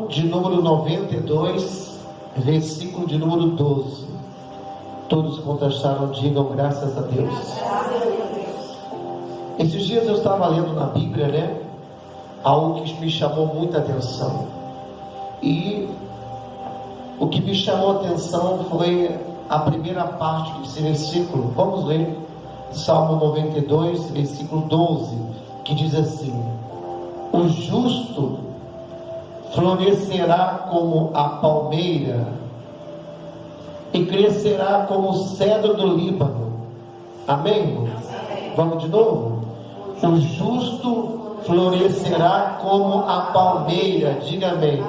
De número 92, versículo de número 12. Todos contrastaram, digam graças a Deus. Esses dias eu estava lendo na Bíblia, algo que me chamou muita atenção. E o que me chamou a atenção foi a primeira parte desse versículo. Vamos ler Salmo 92, versículo 12, que diz assim: o justo florescerá como a palmeira e crescerá como o cedro do Líbano. Amém, irmãos? Vamos de novo? O justo florescerá como a palmeira. Diga amém.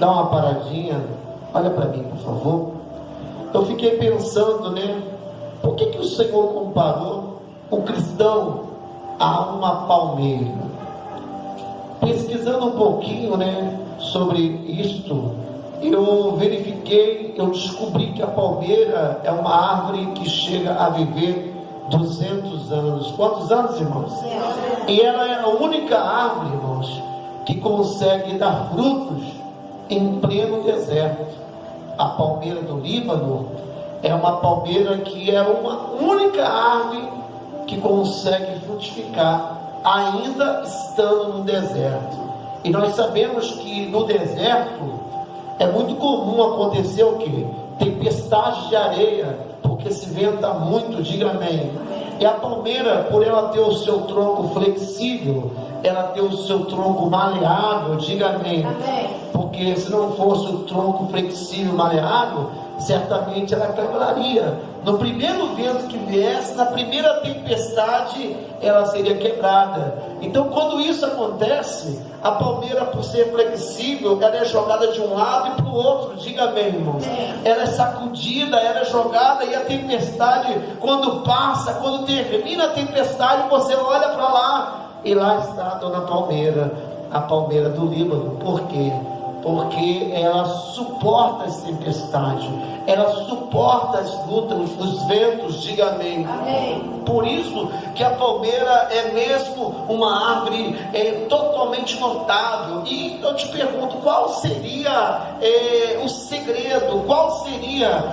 Dá uma paradinha, olha para mim, por favor. Eu fiquei pensando, por que o Senhor comparou o cristão a uma palmeira? Pesquisando um pouquinho, sobre isto, eu verifiquei, eu descobri que a palmeira é uma árvore que chega a viver 200 anos. Quantos anos, irmãos? E ela é a única árvore, irmãos, que consegue dar frutos em pleno deserto. A palmeira do Líbano é uma palmeira que é uma única árvore que consegue frutificar, ainda estando no deserto. E nós sabemos que no deserto é muito comum acontecer o quê? Tempestade de areia, porque se venta muito, diga amém. E a palmeira, por ela ter o seu tronco flexível, ela ter o seu tronco maleável, diga amém. Porque se não fosse o tronco flexível, maleável, certamente ela quebraria. No primeiro vento que viesse, na primeira tempestade, ela seria quebrada. Então, quando isso acontece, a palmeira, por ser flexível, ela é jogada de um lado e para o outro. Diga amém, irmãos. Ela é sacudida, ela é jogada, e a tempestade, quando passa, quando termina a tempestade, você olha para lá, e lá está a dona Palmeira, a palmeira do Líbano. Por quê? Porque ela suporta as tempestades, ela suporta as lutas, os ventos, diga amém. Por isso que a palmeira é mesmo uma árvore totalmente notável. E eu te pergunto, qual seria o segredo? Qual seria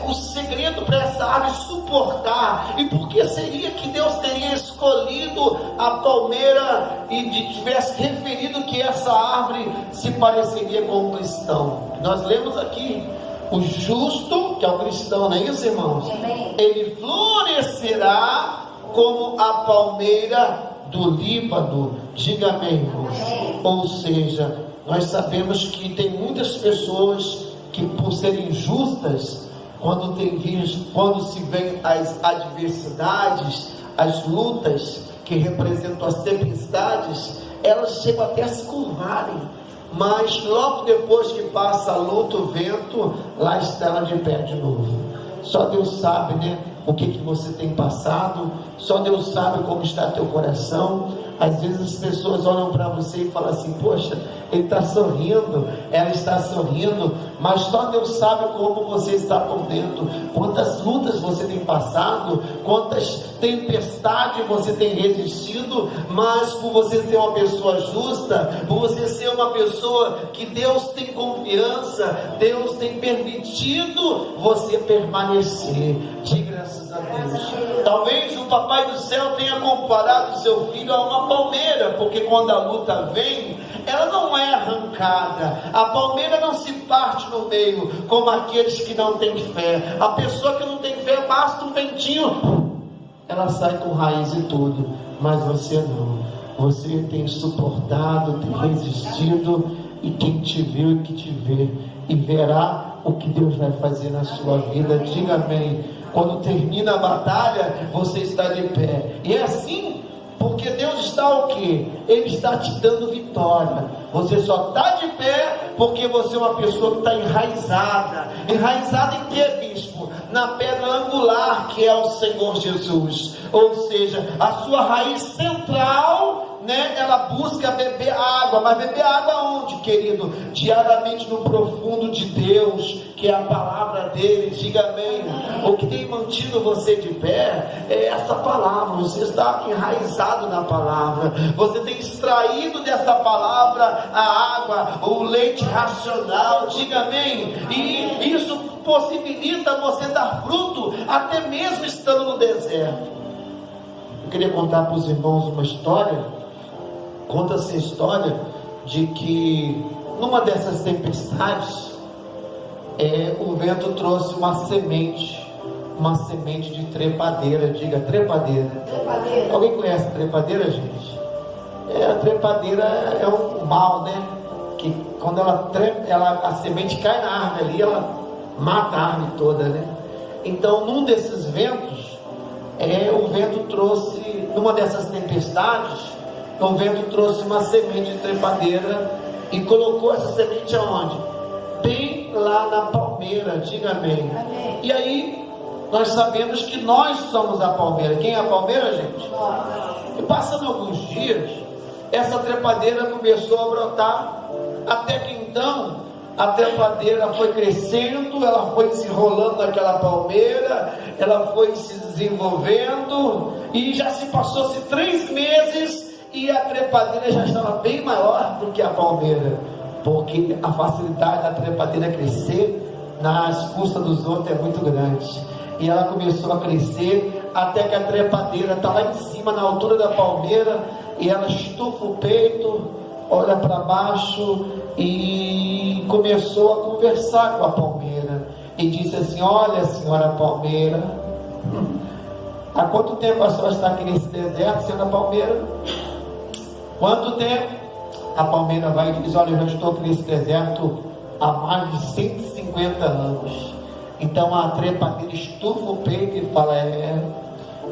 o segredo para essa árvore suportar? E por que seria que Deus teria escolhido a palmeira e tivesse referido que essa árvore se pareceria com um cristão? Nós lemos aqui: o justo, que é o cristão, não é isso, irmãos? Ele florescerá como a palmeira do Líbano. Diga amém, irmãos. Ou seja, nós sabemos que tem muitas pessoas que, por serem justas, quando se vê as adversidades, as lutas que representam as tempestades, elas chegam até a se curvarem. Mas logo depois que passa a luta, o vento, lá está ela de pé de novo. Só Deus sabe, o que você tem passado. Só Deus sabe como está teu coração. Às vezes as pessoas olham para você e falam assim: poxa, ele está sorrindo, ela está sorrindo, mas só Deus sabe como você está por dentro. Quantas lutas você tem passado, quantas tempestades você tem resistido. Mas por você ser uma pessoa justa, por você ser uma pessoa que Deus tem confiança, Deus tem permitido você permanecer. Diga graças a Deus. Talvez o papai do céu tenha comparado seu filho a uma palmeira, porque quando a luta vem, ela não é arrancada. A palmeira não se parte no meio, como aqueles que não têm fé. A pessoa que não tem fé, basta um ventinho, ela sai com raiz e tudo. Mas você não. Você tem suportado, tem resistido, e quem te viu e que te vê, e verá o que Deus vai fazer na sua vida. Diga amém. Quando termina a batalha, você está de pé. E é assim, porque Deus está o quê? Ele está te dando vitória. Você só está de pé porque você é uma pessoa que está enraizada. Enraizada em que, bispo? Na pedra angular, que é o Senhor Jesus. Ou seja, a sua raiz central né, ela busca beber água, mas beber água onde, querido? Diariamente no profundo de Deus, que é a palavra dele. Diga amém. O que tem mantido você de pé é essa palavra. Você está enraizado na palavra, você tem extraído dessa palavra a água, o leite racional. Diga amém. E isso possibilita você dar fruto até mesmo estando no deserto. Eu queria contar para os irmãos uma história. Conta-se a história de que numa dessas tempestades, o vento trouxe uma semente de trepadeira. Diga, trepadeira. Alguém conhece trepadeira, gente? A trepadeira é um mal, né? Que quando a semente cai na árvore ali, ela mata a árvore toda, né? Então, num desses ventos, o vento trouxe, numa dessas tempestades, o vento trouxe uma semente de trepadeira e colocou essa semente aonde? Bem lá na palmeira. Diga amém. Amém. E aí, nós sabemos que nós somos a palmeira. Quem é a palmeira, gente? E passando alguns dias, essa trepadeira começou a brotar, até que então a trepadeira foi crescendo, ela foi se enrolando naquela palmeira, ela foi se desenvolvendo, e já se passou-se 3 meses, e a trepadeira já estava bem maior do que a palmeira, porque a facilidade da trepadeira crescer nas custas dos outros é muito grande. E ela começou a crescer até que a trepadeira está lá em cima, na altura da palmeira, e ela estufa o peito, olha para baixo e começou a conversar com a palmeira e disse assim: olha, senhora palmeira, há quanto tempo a senhora está aqui nesse deserto, senhora palmeira? Quanto tempo? A palmeira vai e diz: olha, eu já estou aqui nesse deserto há mais de 150 anos. Então a trepadeira estufa o peito e fala: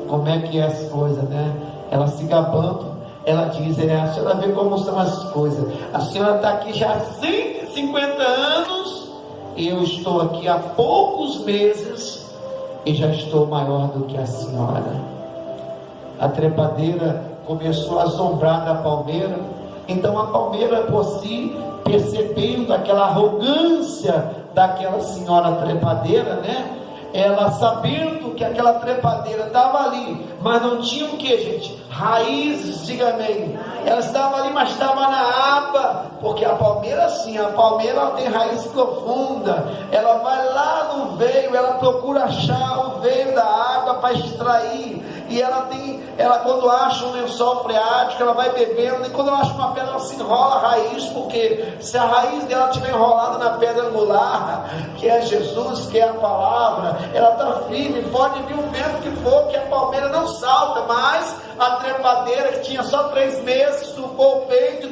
como é que é as coisas, né? Ela se gabando, ela diz: a senhora vê como são as coisas, a senhora está aqui já há 150 anos e eu estou aqui há poucos meses e já estou maior do que a senhora. A trepadeira começou a assombrar da palmeira. Então a palmeira, por si, percebendo aquela arrogância daquela senhora trepadeira, né? Ela sabendo que aquela trepadeira estava ali, mas não tinha o que, gente? Raízes, diga amém. Ela estava ali, mas estava na aba, porque a palmeira, sim, a palmeira ela tem raiz profunda. Ela vai lá no veio, ela procura achar o veio da água para extrair. E ela quando acha um lençol freático, ela vai bebendo, e quando ela acha uma pedra, ela se enrola a raiz, porque se a raiz dela estiver enrolada na pedra angular, que é Jesus, que é a palavra, ela está firme, pode vir o vento que for, que a palmeira não salta. Mas a trepadeira, que tinha só 3 meses, estufou o peito e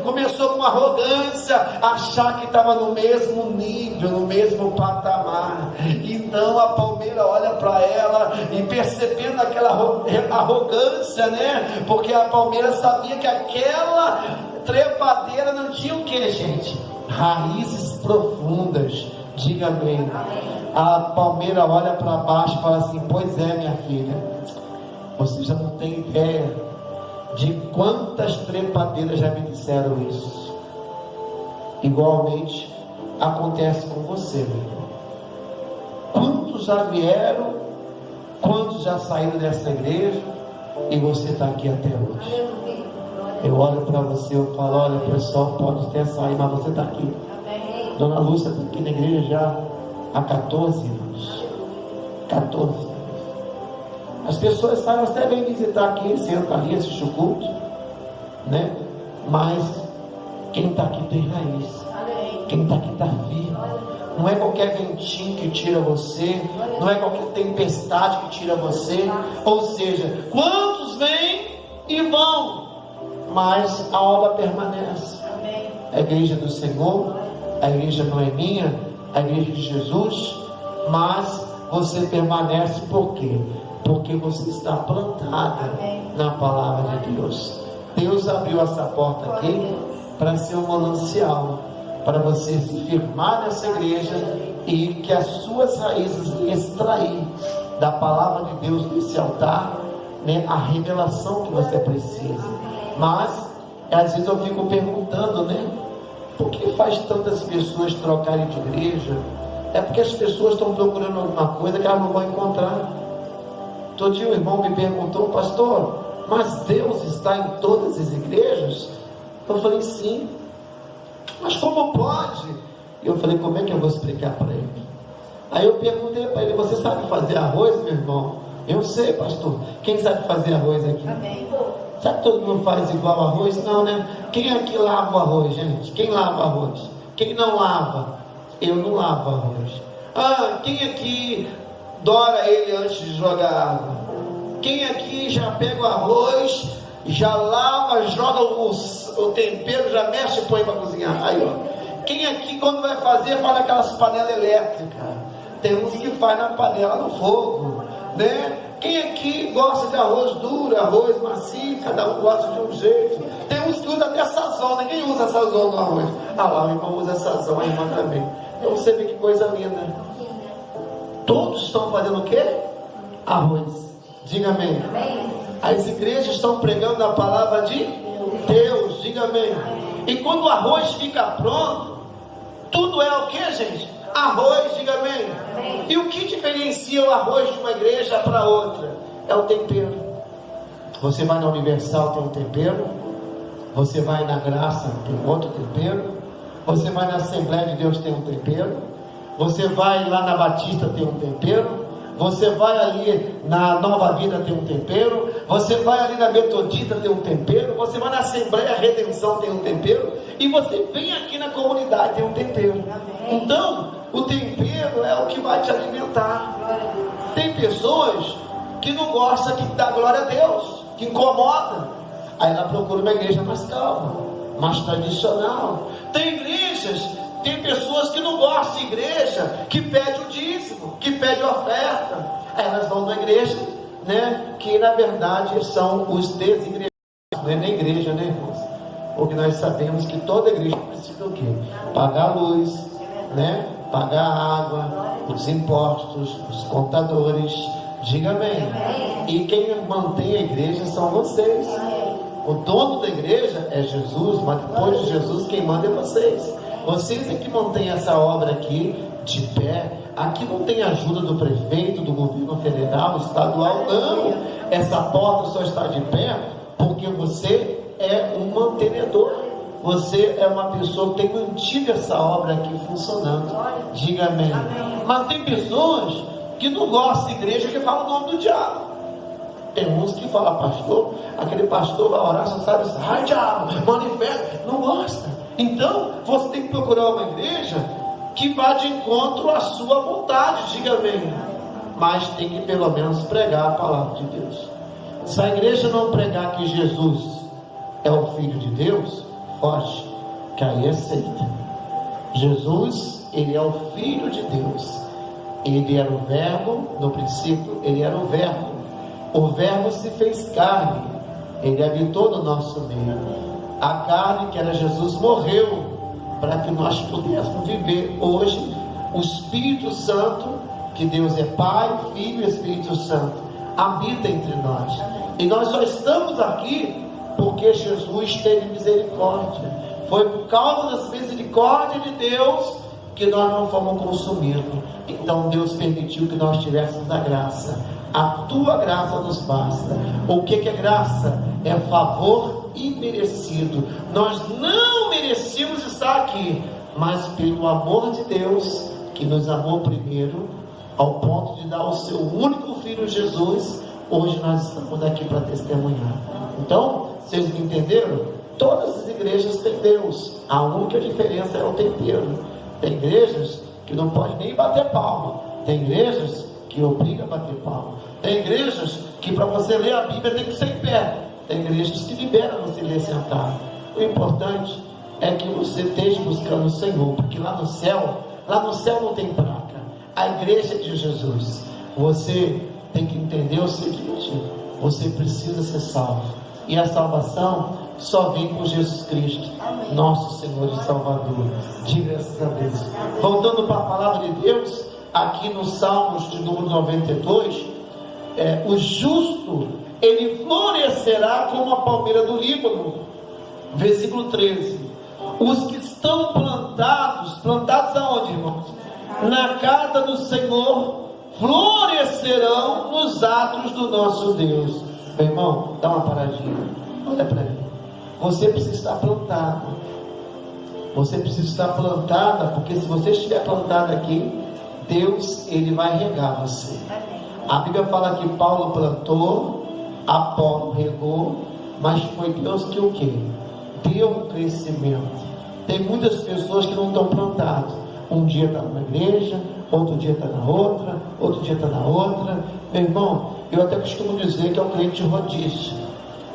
começou com arrogância, a achar que estava no mesmo nível, no mesmo patamar. Então a palmeira olha para ela e, percebendo aquela arrogância, né? Porque a palmeira sabia que aquela trepadeira não tinha o que, gente? Raízes profundas. Diga amém. A palmeira olha para baixo e fala assim: pois é, minha filha, você já não tem ideia de quantas trepadeiras já me disseram isso. Igualmente acontece com você, meu irmão. Quantos já vieram, quantos já saíram dessa igreja, e você está aqui até hoje. Eu olho para você, eu falo: olha, o pessoal pode até sair, mas você está aqui. Dona Lúcia está aqui na igreja já há 14 anos. 14 anos. As pessoas saem, até vêm visitar aqui, sentam ali, assistem o culto, né? Mas quem está aqui tem raiz. Quem está aqui está firme. Não é qualquer ventinho que tira você, não é qualquer tempestade que tira você. Ou seja, quantos vêm e vão, mas a obra permanece. A igreja do Senhor, a igreja não é minha, a igreja de Jesus, mas você permanece por quê? Porque você está plantada na palavra de Deus. Deus abriu essa porta aqui para ser um manancial, para você se firmar nessa igreja e que as suas raízes extrair da palavra de Deus desse altar, né, a revelação que você precisa. Mas às vezes eu fico perguntando, né? Por que faz tantas pessoas trocarem de igreja? É porque as pessoas estão procurando alguma coisa que elas não vão encontrar. Todo dia um irmão me perguntou: pastor, mas Deus está em todas as igrejas? Eu falei: sim. Mas como pode? Eu falei: como é que eu vou explicar para ele? Aí eu perguntei para ele: você sabe fazer arroz, meu irmão? Eu sei, pastor. Quem sabe fazer arroz aqui? Amém. Sabe que todo mundo faz igual arroz? Não, né? Quem aqui lava o arroz, gente? Quem lava arroz? Quem não lava? Eu não lavo arroz. Ah, quem aqui dora ele antes de jogar água? Quem aqui já pega o arroz, já lava, joga o tempero, já mexe e põe para cozinhar? Aí, ó. Quem aqui, quando vai fazer, faz aquelas panelas elétricas? Tem uns que faz na panela no fogo, né? Quem aqui gosta de arroz duro, arroz macio? Cada um gosta de um jeito. Tem uns que usam até sazão, né? Quem usa sazão no arroz? Ah lá, o irmão usa sazão, a irmã também. Então você vê que coisa linda. Todos estão fazendo o quê? Arroz. Diga amém. As igrejas estão pregando a palavra de Deus. Diga amém. E quando o arroz fica pronto, tudo é o que, gente? Arroz. Diga amém. E o que diferencia o arroz de uma igreja para outra? É o tempero. Você vai na Universal, tem um tempero. Você vai na Graça, tem outro tempero. Você vai na Assembleia de Deus, tem um tempero. Você vai lá na Batista, tem um tempero. Você vai ali na Nova Vida, tem um tempero. Você vai ali na Metodista, tem um tempero. Você vai na Assembleia Redenção, tem um tempero. E você vem aqui na comunidade, tem um tempero. Então, o tempero é o que vai te alimentar. Tem pessoas que não gostam que dá glória a Deus, que incomoda. Aí ela procura uma igreja mais calma, mais tradicional. Tem pessoas que não gostam de igreja, que pede o dízimo, que pede oferta. Aí elas vão na igreja, né? Que na verdade são os desigrejados. Não é na igreja, né, irmãos? Porque nós sabemos que toda igreja precisa o quê? Pagar a luz, né? Pagar a água, os impostos, os contadores. Diga amém. E quem mantém a igreja são vocês. O dono da igreja é Jesus, mas depois de Jesus quem manda é vocês. Vocês é que mantêm essa obra aqui de pé. Aqui não tem ajuda do prefeito, do governo federal, estadual, não. Essa porta só está de pé porque você é um mantenedor. Você é uma pessoa que tem mantido essa obra aqui funcionando. Diga amém. Mas tem pessoas que não gostam de igreja, que falam o nome do diabo. Tem uns que falam: pastor, aquele pastor vai orar, só sabe isso. Ai, diabo, manifesta. Não gosta. Então, você tem que procurar uma igreja que vá de encontro à sua vontade. Diga amém. Mas tem que pelo menos pregar a palavra de Deus. Se a igreja não pregar que Jesus é o Filho de Deus, foge, que aí aceita. Jesus, ele é o Filho de Deus. Ele era o Verbo, no princípio ele era o Verbo. O Verbo se fez carne, ele habitou no nosso meio. A carne, que era Jesus, morreu para que nós pudéssemos viver. Hoje, o Espírito Santo, que Deus é Pai, Filho e Espírito Santo, habita entre nós. E nós só estamos aqui porque Jesus teve misericórdia. Foi por causa das misericórdias de Deus que nós não fomos consumidos. Então Deus permitiu que nós tivéssemos a graça. A tua graça nos basta. O que é graça? É favor imerecido. Nós não merecíamos estar aqui, mas pelo amor de Deus, que nos amou primeiro, ao ponto de dar o seu único filho Jesus, hoje nós estamos aqui para testemunhar. Então, vocês entenderam? Todas as igrejas têm Deus. A única diferença é o tempero. Tem igrejas que não pode nem bater palma. Tem igrejas que obriga a bater palma. Tem igrejas que para você ler a Bíblia tem que ser em pé. Tem igrejas que liberam você ler sentado. O importante é que você esteja buscando o Senhor, porque lá no céu não tem placa. A igreja é de Jesus. Você tem que entender o seguinte: você precisa ser salvo. E a salvação só vem por Jesus Cristo, nosso Senhor e Salvador. Diga graças a Deus. Voltando para a palavra de Deus, aqui no Salmos de número 92, o justo, ele florescerá como a palmeira do Líbano. Versículo 13. Os que estão plantados aonde, irmãos? Na casa do Senhor, florescerão nos atos do nosso Deus. Meu irmão, dá uma paradinha, olha para mim. Você precisa estar plantado. Você precisa estar plantada, porque se você estiver plantado aqui, Deus, ele vai regar você. A Bíblia fala que Paulo plantou, Apolo regou, mas foi Deus que o quê? Deu um crescimento. Tem muitas pessoas que não estão plantadas. Um dia está numa igreja, outro dia está na outra, outro dia está na outra. Meu irmão, eu até costumo dizer que é um cliente rodízio.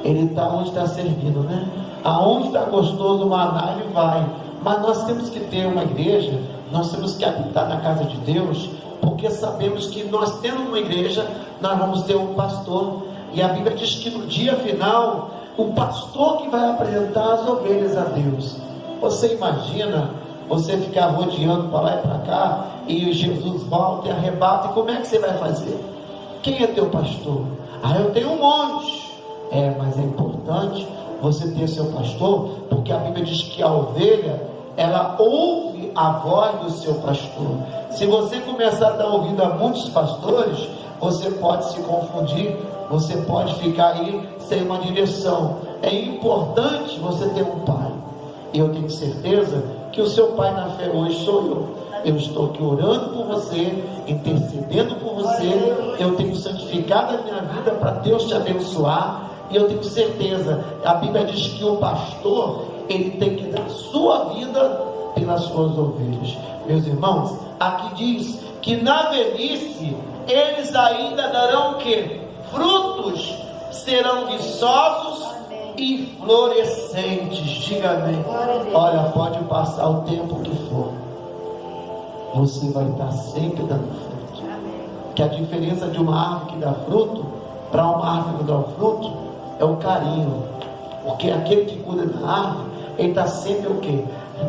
Ele está onde está servindo, né? Aonde está gostoso o maná, ele vai. Mas nós temos que ter uma igreja, nós temos que habitar na casa de Deus, porque sabemos que nós tendo uma igreja, nós vamos ter um pastor. E a Bíblia diz que no dia final, o pastor que vai apresentar as ovelhas a Deus. Você imagina você ficar rodeando para lá e para cá, e Jesus volta e arrebata, e como é que você vai fazer? Quem é teu pastor? Eu tenho um monte. Mas é importante você ter seu pastor, porque a Bíblia diz que a ovelha, ela ouve a voz do seu pastor. Se você começar a dar ouvido a muitos pastores, você pode se confundir, você pode ficar aí sem uma direção. É importante você ter um pai. E eu tenho certeza que o seu pai na fé hoje sou eu. Eu estou aqui orando por você, intercedendo por você. Eu tenho santificado a minha vida para Deus te abençoar. E eu tenho certeza, a Bíblia diz que o pastor, ele tem que dar sua vida pelas suas ovelhas. Meus irmãos, aqui diz que na velhice eles ainda darão o quê? Frutos, serão viçosos e florescentes. Diga amém. Olha, pode passar o tempo que for, você vai estar sempre dando fruto. Que a diferença de uma árvore que dá fruto para uma árvore que dá fruto é o carinho. Porque aquele que cuida da árvore, ele está sempre o quê?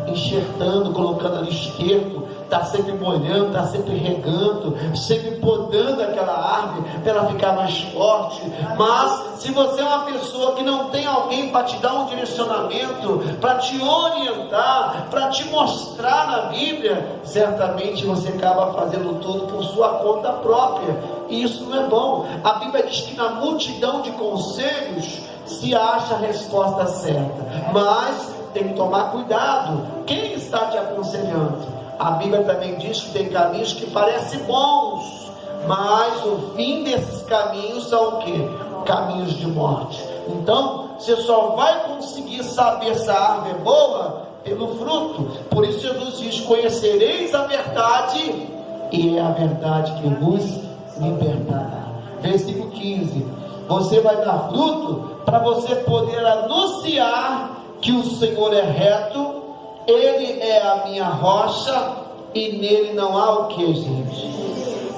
Enxertando, colocando ali esterco, está sempre molhando, está sempre regando, sempre podando aquela árvore para ela ficar mais forte. Mas se você é uma pessoa que não tem alguém para te dar um direcionamento, para te orientar, para te mostrar na Bíblia, certamente você acaba fazendo tudo por sua conta própria, e isso não é bom. A Bíblia diz que na multidão de conselhos se acha a resposta certa, mas tem que tomar cuidado. Quem está te aconselhando? A Bíblia também diz que tem caminhos que parecem bons, mas o fim desses caminhos são o quê? Caminhos de morte. Então, você só vai conseguir saber se a árvore é boa pelo fruto. Por isso Jesus diz: conhecereis a verdade, e é a verdade que vos libertará. Versículo 15. Você vai dar fruto para você poder anunciar que o Senhor é reto. Ele é a minha rocha, e nele não há o que, gente?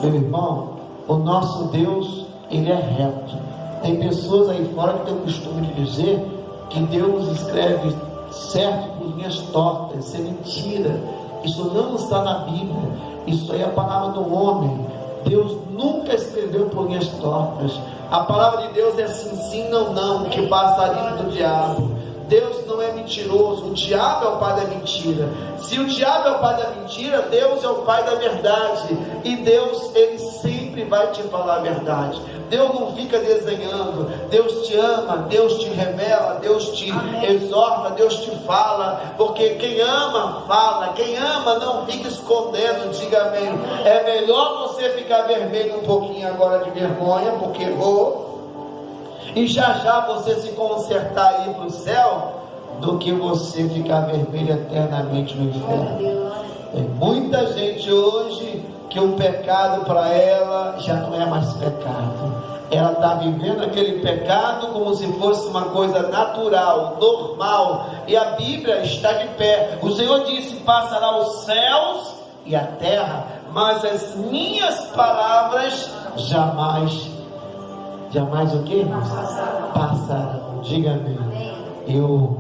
Meu irmão, o nosso Deus, ele é reto. Tem pessoas aí fora que têm o costume de dizer que Deus escreve certo por linhas tortas. Isso é mentira. Isso não está na Bíblia. Isso aí é a palavra do homem. Deus nunca escreveu por linhas tortas. A palavra de Deus é sim, sim, não, não, que passa a língua do diabo. Deus não é mentiroso, o diabo é o pai da mentira. Se o diabo é o pai da mentira, Deus é o pai da verdade. E Deus, ele sempre vai te falar a verdade. Deus não fica desenhando. Deus te ama, Deus te revela, Deus te exorta, Deus te fala. Porque quem ama, fala. Quem ama, não fica escondendo. Diga amém. É melhor você ficar vermelho um pouquinho agora de vergonha, porque errou, e já já você se consertar e ir para o céu, do que você ficar vermelho eternamente no inferno. Tem muita gente hoje que o pecado para ela já não é mais pecado. Ela está vivendo aquele pecado como se fosse uma coisa natural, normal. E a Bíblia está de pé. O Senhor disse: passará os céus e a terra, mas as minhas palavras jamais o que? Passarão. Diga-me. Eu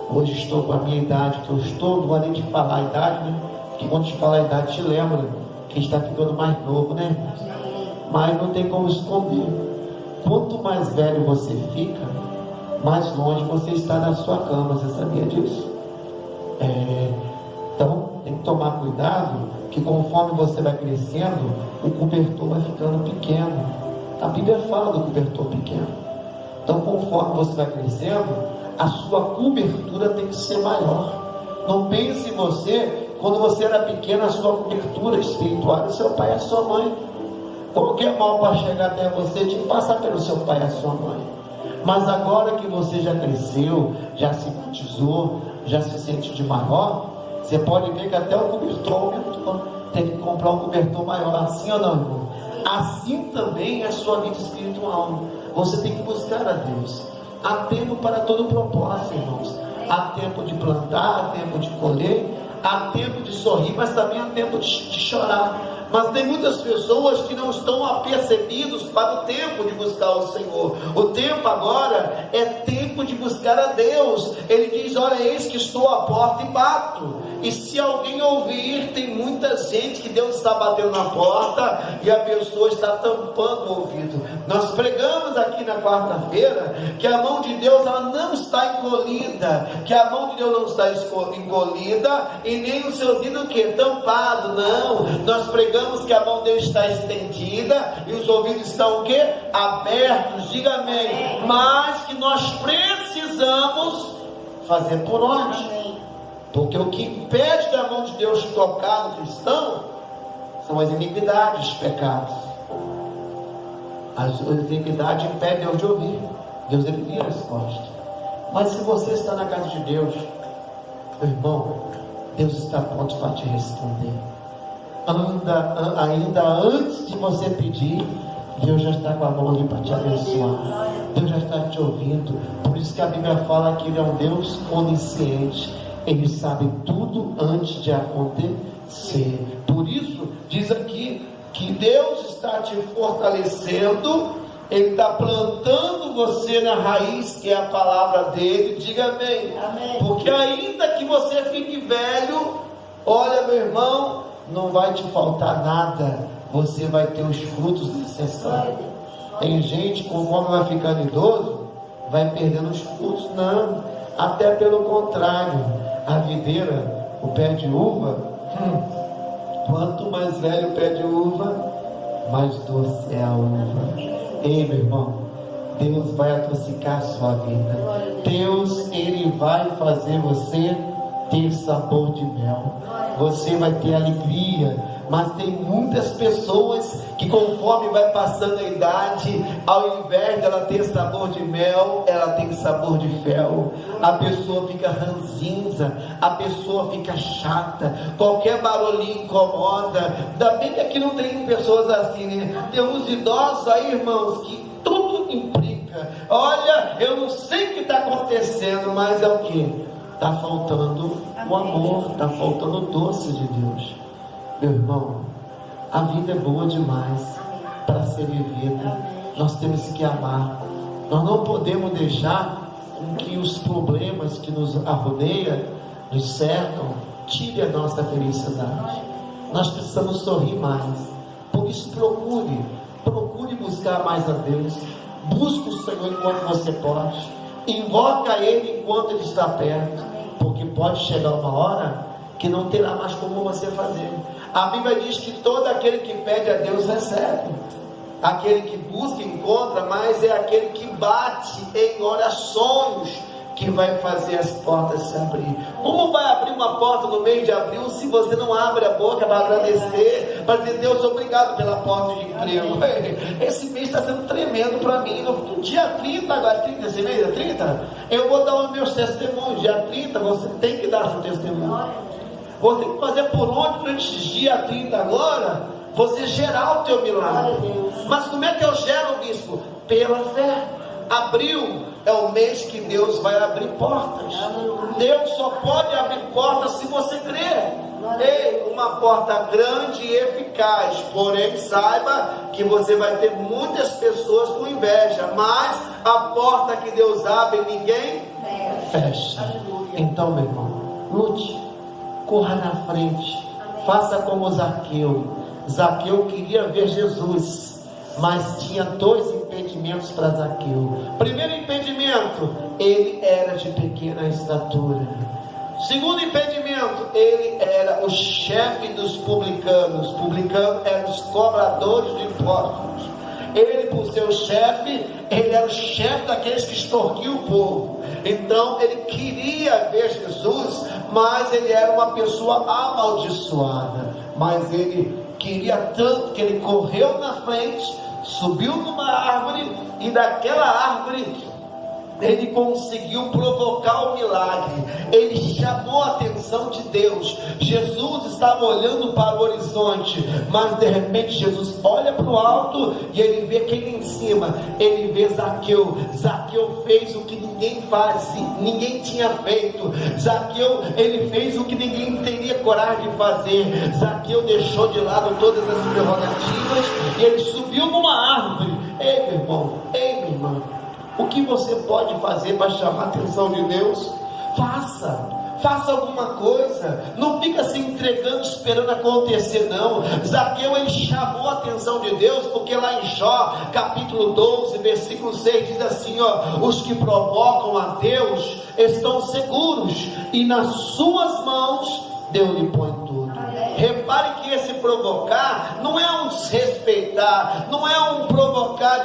hoje estou com a minha idade que eu estou, não vou nem te falar a idade, né? Porque quando te falar a idade, te lembra que está ficando mais novo, né? Mas não tem como esconder. quanto mais velho você fica, mais longe você está da sua cama. Você sabia disso? Então tem que tomar cuidado, que conforme você vai crescendo, o cobertor vai ficando pequeno. A Bíblia fala do cobertor pequeno. Então conforme você vai crescendo, a sua cobertura tem que ser maior. Não pense em você, quando você era pequeno, a sua cobertura espiritual era seu pai e a sua mãe. Qualquer mal para chegar até você tinha que passar pelo seu pai e a sua mãe. Mas agora que você já cresceu, já se batizou, já se sente de maior, você pode ver que até o cobertor aumentou. Tem que comprar um cobertor maior, assim ou não, irmão? Assim também é a sua vida espiritual. Você tem que buscar a Deus. Há tempo para todo propósito, irmãos. Há tempo de plantar, há tempo de colher, há tempo de sorrir, mas também há tempo de chorar. Mas tem muitas pessoas que não estão apercebidos para o tempo de buscar o Senhor. O tempo agora é tempo de buscar a Deus. Ele diz: olha, eis que estou à porta e bato. E se alguém ouvir, tem muita gente que Deus está batendo na porta e a pessoa está tampando o ouvido. Nós pregamos aqui na quarta-feira que a mão de Deus ela não está encolhida, que a mão de Deus não está encolhida e nem os seus ouvidos o que? Tampado. Não, nós pregamos que a mão de Deus está estendida e os ouvidos estão o que? Abertos. Diga amém. Mas que nós precisamos fazer por onde? Porque o que impede da mão de Deus tocar no cristão são as iniquidades, os pecados. As iniquidades impedem Deus de ouvir. Deus ele vira as costas. Mas se você está na casa de Deus, meu irmão, Deus está pronto para te responder. Ainda antes de você pedir, Deus já está com a mão ali para te abençoar. Deus já está te ouvindo. Por isso que a Bíblia fala que Ele é um Deus onisciente. Ele sabe tudo antes de acontecer. Por isso, diz aqui que Deus está te fortalecendo. Ele está plantando você na raiz, que é a palavra dele. Diga amém. Amém. Porque ainda que você fique velho, olha, meu irmão, não vai te faltar nada. Você vai ter os frutos necessários. Tem gente, conforme vai ficando idoso, vai perdendo os frutos. Não, até pelo contrário. A videira, o pé de uva, quanto mais velho o pé de uva, mais doce é a uva. Ei, meu irmão, Deus vai adocicar a sua vida. Deus, Ele vai fazer você ter sabor de mel. Você vai ter alegria. Mas tem muitas pessoas que, conforme vai passando a idade, ao invés dela ter sabor de mel, ela tem sabor de fel. A pessoa fica ranzinza, a pessoa fica chata, qualquer barulhinho incomoda. Ainda bem que aqui não tem pessoas assim, né? Tem uns idosos aí, irmãos, que tudo implica. Olha, eu não sei o que está acontecendo, mas é o que? Está faltando o amor, está faltando o doce de Deus. Meu irmão, a vida é boa demais para ser vivida. Nós temos que amar. Nós não podemos deixar com que os problemas que nos arrodeiam, nos cercam, tirem a nossa felicidade. Nós precisamos sorrir mais. Por isso procure buscar mais a Deus. Busque o Senhor enquanto você pode. Invoca Ele enquanto Ele está perto. Porque pode chegar uma hora que não terá mais como você fazer. A Bíblia diz que todo aquele que pede a Deus recebe. Aquele que busca encontra, mas é aquele que bate em orações que vai fazer as portas se abrir. Como vai abrir uma porta no mês de abril se você não abre a boca para agradecer, para dizer: Deus, obrigado pela porta de emprego. Esse mês está sendo tremendo para mim. No dia 30, agora 30, esse mês é 30, eu vou dar os meus testemunhos. Dia 30 você tem que dar seu testemunho. Você tem que fazer por onde durante dia 30 agora, você gerar o teu milagre. Mas como é que eu gero, bispo? Pela fé. Abril é o mês que Deus vai abrir portas. Deus só pode abrir portas se você crer. Ei, uma porta grande e eficaz. Porém, saiba que você vai ter muitas pessoas com inveja. Mas a porta que Deus abre, ninguém fecha. Então, meu irmão, lute. Corra na frente, faça como Zaqueu. Zaqueu queria ver Jesus, mas tinha dois impedimentos impedimentos para Zaqueu. Primeiro impedimento, ele era de pequena estatura. Segundo impedimento, ele era o chefe dos publicanos. Publicanos eram os cobradores de impostos. Ele, por ser o chefe, ele era o chefe daqueles que extorquiam o povo. Então ele queria ver Jesus, mas ele era uma pessoa amaldiçoada. Mas ele queria tanto que ele correu na frente, subiu numa árvore, e daquela árvore ele conseguiu provocar o milagre. Ele chamou a atenção de Deus. Jesus estava olhando para o horizonte, mas de repente Jesus olha para o alto e ele vê quem em cima. Ele vê Zaqueu. Zaqueu fez o que ninguém faz, ninguém tinha feito. Zaqueu, ele fez o que ninguém teria coragem de fazer. Zaqueu deixou de lado todas as prerrogativas e ele subiu numa árvore. Ei, meu irmão, ei, minha irmã, o que você pode fazer para chamar a atenção de Deus? Faça alguma coisa. Não fica se entregando, esperando acontecer, não. Zaqueu, ele chamou a atenção de Deus, porque lá em Jó, capítulo 12, versículo 6, diz assim, os que provocam a Deus estão seguros, e nas suas mãos Deus lhe põe tudo. Repare que esse provocar não é um desrespeitar, não é um provocar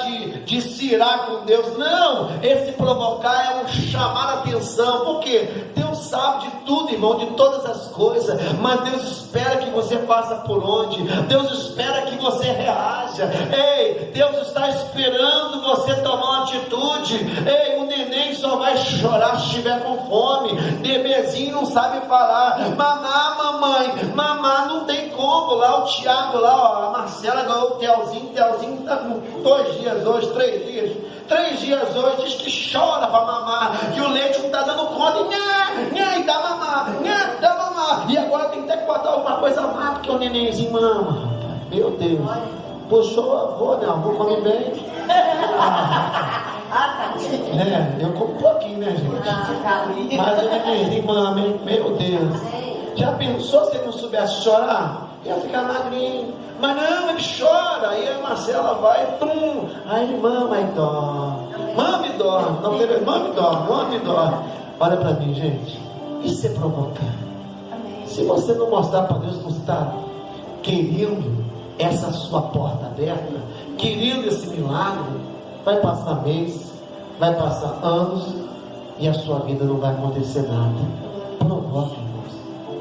de se irar com Deus, não. Esse provocar é um chamar a atenção, porque Deus sabe de tudo, irmão, de todas as coisas, mas Deus espera que você passe por onde, Deus espera que você reaja. Ei, Deus está esperando você tomar uma atitude. Ei, o neném só vai chorar se estiver com fome. Bebezinho não sabe falar, mamar, mamãe, mamar não tem como. Lá o Tiago, lá, a Marcela ganhou o Telzinho está com 2 dias hoje, 3 dias. 3 dias hoje, diz que chora para mamar, que o leite não está dando conta, e dá mamar, e agora tem que ter que botar alguma coisa a mais, porque o nenenzinho mama. Meu Deus, puxou o avô, né? O avô come bem. Eu como um pouquinho, né, gente? Mas o nenenzinho mama, hein? Meu Deus. Já pensou se ele não soubesse chorar? Ia ficar magrinho. Mas não, ele chora. Aí a Marcela vai, aí ele mama e dorme. Mama e dorme. Mama e dorme. Olha para mim, gente. Isso é provocar. Se você não mostrar para Deus que você está querendo essa sua porta aberta, querendo esse milagre, vai passar meses, vai passar anos, e a sua vida não vai acontecer nada. Provoque.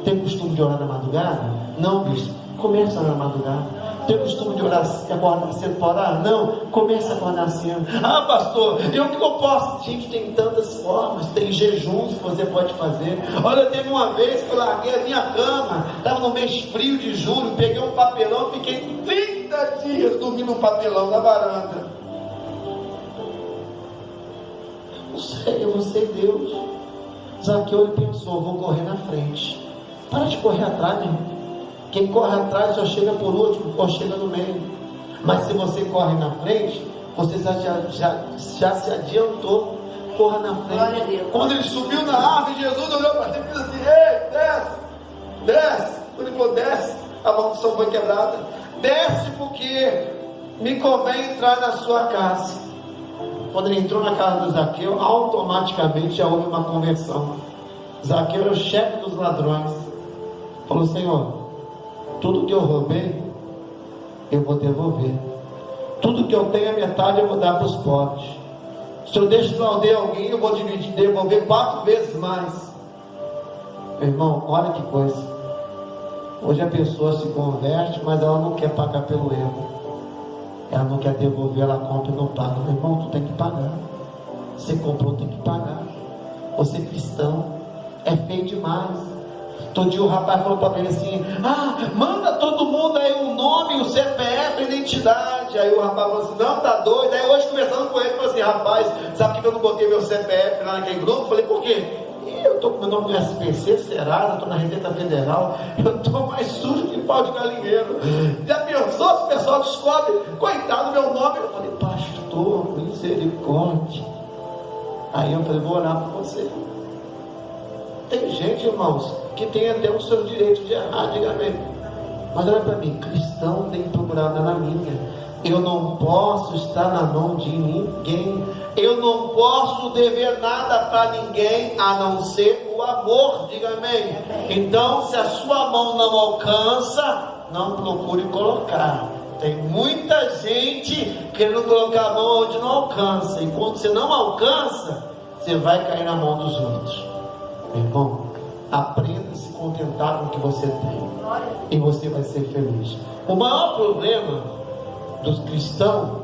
Tem costume de orar na madrugada? Não, bicho. Começa na madrugada. Tem costume de orar, acordar cedo para orar? Não, começa a acordar cedo. Ah, pastor, o que eu posso? Gente, tem tantas formas. Tem jejuns que você pode fazer. Olha, teve uma vez que eu larguei a minha cama, estava no mês frio de julho, peguei um papelão, fiquei 30 dias dormindo no papelão na varanda. Não sei, eu sei Deus. Zaqueu, ele pensou, vou correr na frente. Para de correr atrás, meu irmão. Quem corre atrás só chega por último ou chega no meio. Mas se você corre na frente, você já se adiantou. Corra na frente. Quando ele subiu na árvore, Jesus olhou para ele e disse assim: ei, desce. Quando ele falou, desce, a maldição foi quebrada. Desce, porque me convém entrar na sua casa. Quando ele entrou na casa do Zaqueu, automaticamente já houve uma conversão. Zaqueu era o chefe dos ladrões. Falou: Senhor, tudo que eu roubei, eu vou devolver. Tudo que eu tenho, a metade eu vou dar para os pobres. Se eu defraudei alguém, eu vou devolver 4 vezes mais. Meu irmão, olha que coisa. Hoje a pessoa se converte, mas ela não quer pagar pelo erro. Ela não quer devolver, ela compra e não paga. Meu irmão, tu tem que pagar. Você comprou, tem que pagar. Você é cristão, é feio demais. Todo dia o rapaz falou para ele assim: manda todo mundo aí o nome, o CPF, a identidade. Aí o rapaz falou assim: não, tá doido. Aí hoje conversando com ele, falou assim: rapaz, sabe que eu não botei meu CPF lá naquele grupo? Eu falei: por quê? Eu estou com meu nome no SPC, Serasa, estou na Receita Federal, eu estou mais sujo que pau de galinheiro. Já pensou se o pessoal descobre? Coitado, meu nome. Eu falei: pastor, misericórdia. Aí eu falei: vou orar por você. Tem gente, irmãos, que tem até o seu direito de errar, diga amém. Mas olha para mim, cristão tem que procurar andar na linha. Eu não posso estar na mão de ninguém. Eu não posso dever nada para ninguém a não ser o amor. Diga amém. Então, se a sua mão não alcança, não procure colocar. Tem muita gente querendo colocar a mão onde não alcança. E quando você não alcança, você vai cair na mão dos outros. Meu irmão, aprenda a se contentar com o que você tem. E você vai ser feliz. O maior problema dos cristãos